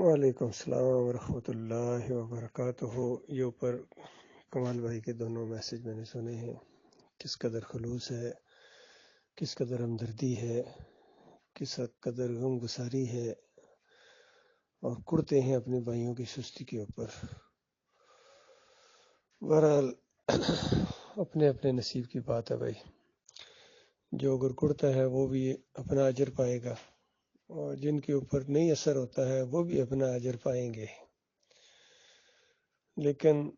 وعلیکم السلام ورحمۃ اللہ وبرکاتہ۔ یہ اوپر کمال بھائی کے دونوں میسج میں نے سنے ہیں، کس قدر خلوص ہے، کس قدر ہمدردی ہے، کس قدر غم گساری ہے، اور کڑتے ہیں اپنے بھائیوں کی سستی کے اوپر۔ بہرحال اپنے اپنے نصیب کی بات ہے بھائی، جو اگر کڑتا ہے وہ بھی اپنا اجر پائے گا، اور جن کے اوپر نہیں اثر ہوتا ہے وہ بھی اپنا اجر پائیں گے، لیکن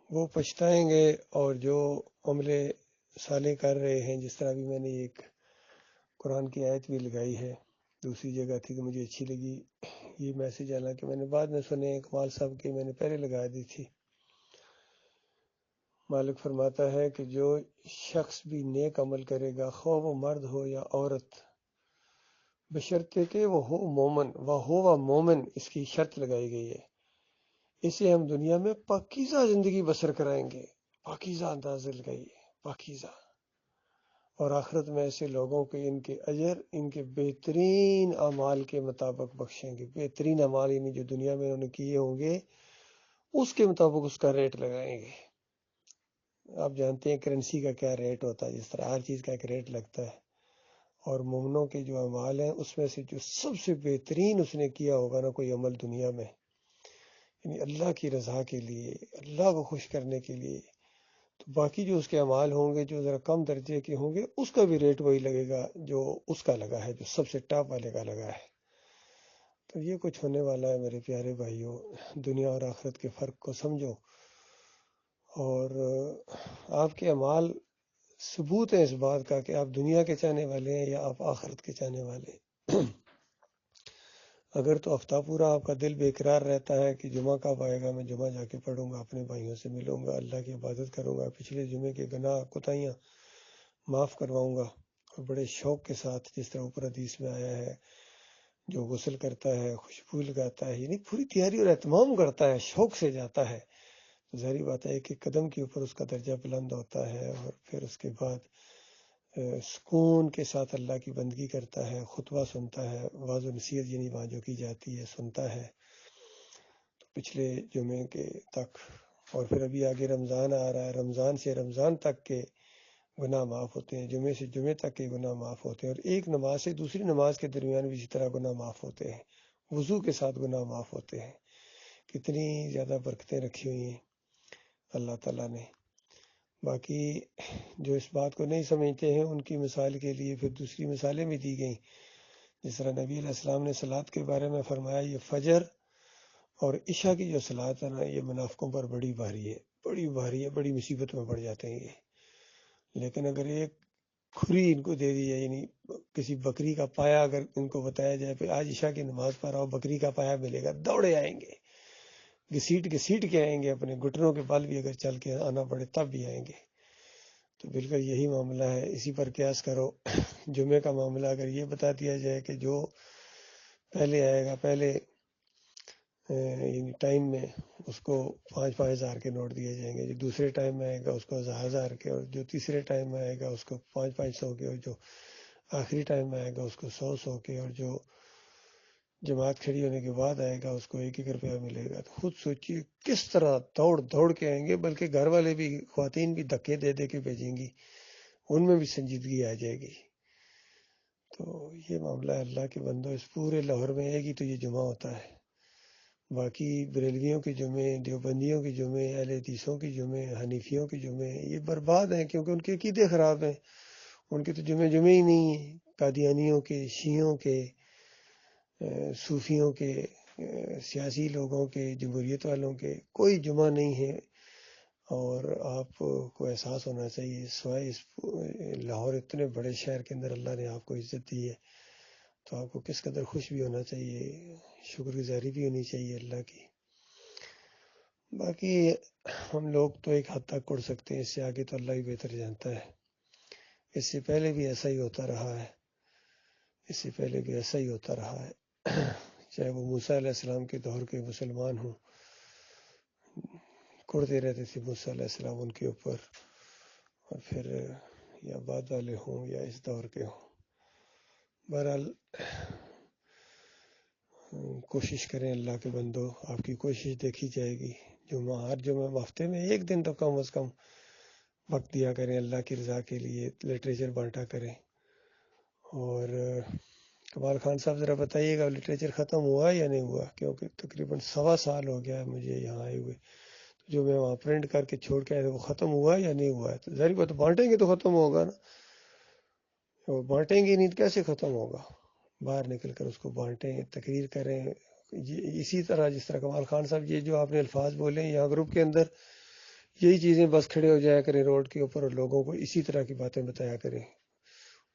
وہ پچھتائیں گے۔ اور جو عملے صالح کر رہے ہیں، جس طرح بھی میں نے ایک قرآن کی آیت بھی لگائی ہے، دوسری جگہ تھی کہ مجھے اچھی لگی یہ میسج، حالانکہ میں نے بعد میں سنے کمال صاحب کے، میں نے پہلے لگا دی تھی۔ مالک فرماتا ہے کہ جو شخص بھی نیک عمل کرے گا، خواہ وہ مرد ہو یا عورت، بشرطے کہ وہ ہو مومن، وہ مومن، اس کی شرط لگائی گئی ہے، اسے ہم دنیا میں پاکیزہ زندگی بسر کرائیں گے۔ پاکیزہ انداز لگائی ہے، پاکیزہ۔ اور آخرت میں ایسے لوگوں کے ان کے اجر ان کے بہترین اعمال کے مطابق بخشیں گے۔ بہترین اعمال یعنی جو دنیا میں انہوں نے کیے ہوں گے اس کے مطابق اس کا ریٹ لگائیں گے۔ آپ جانتے ہیں کرنسی کا کیا ریٹ ہوتا ہے، جس طرح ہر چیز کا ایک ریٹ لگتا ہے، اور مومنوں کے جو اعمال ہیں اس میں سے جو سب سے بہترین اس نے کیا ہوگا نا کوئی عمل دنیا میں، یعنی اللہ کی رضا کے لیے، اللہ کو خوش کرنے کے لیے، تو باقی جو اس کے اعمال ہوں گے جو ذرا کم درجے کے ہوں گے اس کا بھی ریٹ وہی لگے گا جو اس کا لگا ہے، جو سب سے ٹاپ والے کا لگا ہے۔ تو یہ کچھ ہونے والا ہے میرے پیارے بھائیوں، دنیا اور آخرت کے فرق کو سمجھو، اور آپ کے اعمال ثبوت ہے اس بات کا کہ آپ دنیا کے چاہنے والے ہیں یا آپ آخرت کے چاہنے والے ہیں۔ اگر تو ہفتہ پورا آپ کا دل بے قرار رہتا ہے کہ جمعہ کب آئے گا، میں جمعہ جا کے پڑھوں گا، اپنے بھائیوں سے ملوں گا، اللہ کی عبادت کروں گا، پچھلے جمعے کے گناہ کوتاہیاں معاف کرواؤں گا، اور بڑے شوق کے ساتھ، جس طرح اوپر حدیث میں آیا ہے، جو غسل کرتا ہے، خوشبو لگاتا ہے، یعنی پوری تیاری اور اہتمام کرتا ہے، شوق سے جاتا ہے، تو ظاہری بات ہے کہ قدم کے اوپر اس کا درجہ بلند ہوتا ہے، اور پھر اس کے بعد سکون کے ساتھ اللہ کی بندگی کرتا ہے، خطبہ سنتا ہے، واعظ و نصیحت یعنی وہاں جو کی جاتی ہے سنتا ہے، تو پچھلے جمعے کے تک، اور پھر ابھی آگے رمضان آ رہا ہے، رمضان سے رمضان تک کے گناہ معاف ہوتے ہیں، جمعے سے جمعے تک کے گناہ معاف ہوتے ہیں، اور ایک نماز سے دوسری نماز کے درمیان بھی اسی طرح گناہ معاف ہوتے ہیں، وضو کے ساتھ گناہ معاف ہوتے ہیں۔ کتنی زیادہ برکتیں رکھی ہوئی ہیں اللہ تعالیٰ نے۔ باقی جو اس بات کو نہیں سمجھتے ہیں ان کی مثال کے لیے پھر دوسری مثالیں بھی دی گئیں، جس طرح نبی علیہ السلام نے صلاۃ کے بارے میں فرمایا، یہ فجر اور عشاء کی جو صلاۃ ہے نا، یہ منافقوں پر بڑی بھاری ہے، بڑی بھاری ہے، بڑی مصیبت میں پڑ جاتے ہیں یہ۔ لیکن اگر ایک کھری ان کو دے دی جائے، یعنی کسی بکری کا پایا اگر ان کو بتایا جائے کہ آج عشاء کی نماز پڑھ آؤ، بکری کا پایا ملے گا، دوڑے آئیں گے، گھسیٹ کے آئیں گے، اپنے گھٹنوں کے بل بھی اگر چل کے آنا پڑے تب بھی آئیں گے۔ تو بالکل یہی معاملہ ہے، اسی پر قیاس کرو۔ جمعے کا معاملہ اگر یہ بتا دیا جائے کہ جو پہلے آئے گا، پہلے یعنی ٹائم میں اس کو 5,000 کے نوٹ دیے جائیں گے، جو دوسرے ٹائم میں آئے گا اس کو 1,000 کے، اور جو تیسرے ٹائم میں آئے گا اس کو 500 کے، اور جو آخری ٹائم میں آئے گا اس کو 100 کے، اور جو جماعت کھڑی ہونے کے بعد آئے گا اس کو 1 روپیہ ملے گا۔ تو خود سوچیے کس طرح دوڑ کے آئیں گے، بلکہ گھر والے بھی، خواتین بھی دھکے دے کے بھیجیں گی، ان میں بھی سنجیدگی آ جائے گی۔ تو یہ معاملہ ہے اللہ کے بندو، اس پورے لاہور میں ایک ہی تو یہ جمعہ ہوتا ہے، باقی بریلویوں کے جمعے، دیوبندیوں کے جمعے، اہل حدیثوں کے جمعے، حنیفیوں کے جمعے یہ برباد ہیں، کیونکہ ان کے عقیدے خراب ہیں، ان کے تو جمعے ہی نہیں ہیں۔ قادیانیوں کے، شیعوں کے، صوفیوں کے، سیاسی لوگوں کے، جمہوریت والوں کے کوئی جمعہ نہیں ہے۔ اور آپ کو احساس ہونا چاہیے، سوائے اس لاہور اتنے بڑے شہر کے اندر اللہ نے آپ کو عزت دی ہے، تو آپ کو کس قدر خوش بھی ہونا چاہیے، شکر گزاری بھی ہونی چاہیے اللہ کی۔ باقی ہم لوگ تو ایک حد تک کر سکتے ہیں، اس سے آگے تو اللہ ہی بہتر جانتا ہے۔ اس سے پہلے بھی ایسا ہی ہوتا رہا ہے، چاہے وہ موسیٰ علیہ السلام کے دور کے مسلمان ہوں، کڑتے رہتے تھے موسیٰ علیہ السلام ان کے اوپر، اور پھر یا بعد والے ہوں یا اس دور کے ہوں۔ بہرحال کوشش کریں اللہ کے بندو، آپ کی کوشش دیکھی جائے گی۔ ہر جمعہ ہفتے میں ایک دن تو کم از کم وقت دیا کریں اللہ کی رضا کے لیے، لٹریچر بانٹا کریں۔ اور کمال خان صاحب ذرا بتائیے گا لٹریچر ختم ہوا یا نہیں ہوا، کیونکہ تقریباً 1.25 سال ہو گیا ہے مجھے یہاں آئے ہوئے، جو میں وہاں پرنٹ کر کے چھوڑ کے آیا تھا وہ ختم ہوا یا نہیں ہوا ہے؟ تو ظاہر بات بانٹیں گے تو ختم ہوگا نا، وہ بانٹیں گے نہیں تو کیسے ختم ہوگا؟ باہر نکل کر اس کو بانٹیں، تقریر کریں، اسی طرح جس طرح کمال خان صاحب یہ جو آپ نے الفاظ بولے ہیں یہاں گروپ کے اندر، یہی چیزیں بس کھڑے ہو جایا کریں روڈ کے اوپر اور لوگوں کو اسی طرح کی باتیں بتایا کریں،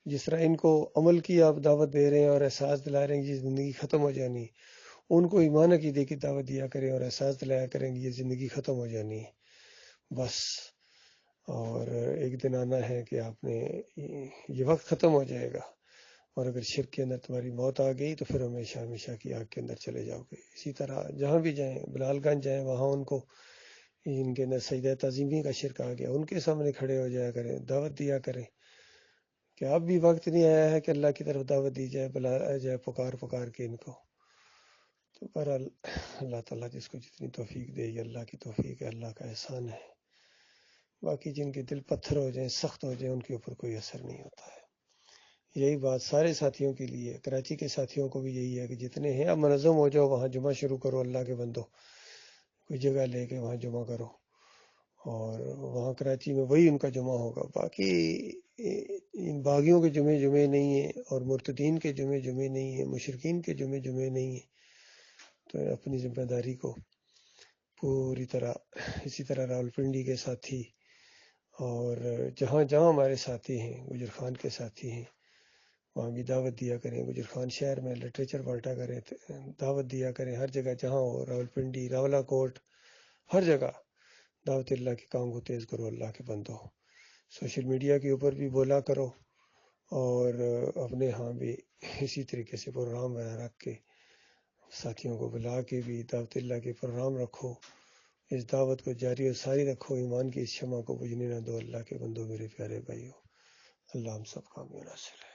جس طرح ان کو عمل کی آپ دعوت دے رہے ہیں اور احساس دلا رہے ہیں کہ یہ زندگی ختم ہو جانی ہے، ان کو ایمان عقیدے کی دعوت دیا کریں اور احساس دلایا کریں کہ یہ زندگی ختم ہو جانی ہے بس، اور ایک دن آنا ہے کہ آپ نے یہ وقت ختم ہو جائے گا، اور اگر شرک کے اندر تمہاری موت آ گئی تو پھر ہمیشہ ہمیشہ کی آگ کے اندر چلے جاؤ گے۔ اسی طرح جہاں بھی جائیں، بلال گنج جائیں، وہاں ان کو ان کے اندر سجدہ تعظیمی کا شرک آ گیا، ان کے سامنے کھڑے ہو جایا کریں، دعوت دیا کریں کہ اب بھی وقت نہیں آیا ہے کہ اللہ کی طرف دعوت دی جائے، بلایا جائے پکار کے ان کو۔ تو بہرحال اللہ تعالیٰ جس کو جتنی توفیق دے، یہ اللہ کی توفیق ہے، اللہ کا احسان ہے۔ باقی جن کے دل پتھر ہو جائیں، سخت ہو جائیں، ان کے اوپر کوئی اثر نہیں ہوتا ہے۔ یہی بات سارے ساتھیوں کے لیے، کراچی کے ساتھیوں کو بھی یہی ہے کہ جتنے ہیں اب منظم ہو جاؤ، وہاں جمعہ شروع کرو، اللہ کے بندو کوئی جگہ لے کے وہاں جمعہ کرو، اور وہاں کراچی میں وہی ان کا جمعہ ہوگا۔ باقی ان باغیوں کے جمعے نہیں ہیں، اور مرتدین کے جمعے نہیں ہیں، مشرکین کے جمعے نہیں ہیں، تو اپنی ذمہ داری کو پوری طرح، اسی طرح راولپنڈی کے ساتھی اور جہاں جہاں ہمارے ساتھی ہیں، گجر خان کے ساتھی ہیں، وہاں بھی دعوت دیا کریں، گجر خان شہر میں لٹریچر بانٹا کریں، دعوت دیا کریں، ہر جگہ جہاں ہو، راولپنڈی، راولہ کوٹ، ہر جگہ دعوت اللہ کے کام کو تیز کرو اللہ کے بندو۔ سوشل میڈیا کے اوپر بھی بولا کرو، اور اپنے ہاں بھی اسی طریقے سے پروگرام رکھ کے ساتھیوں کو بلا کے بھی دعوت اللہ کے پروگرام رکھو، اس دعوت کو جاری و ساری رکھو، ایمان کی اس شمع کو بجھنے نہ دو اللہ کے بندو، میرے پیارے بھائیو۔ اللہ ہم سب کا ناصر ہے۔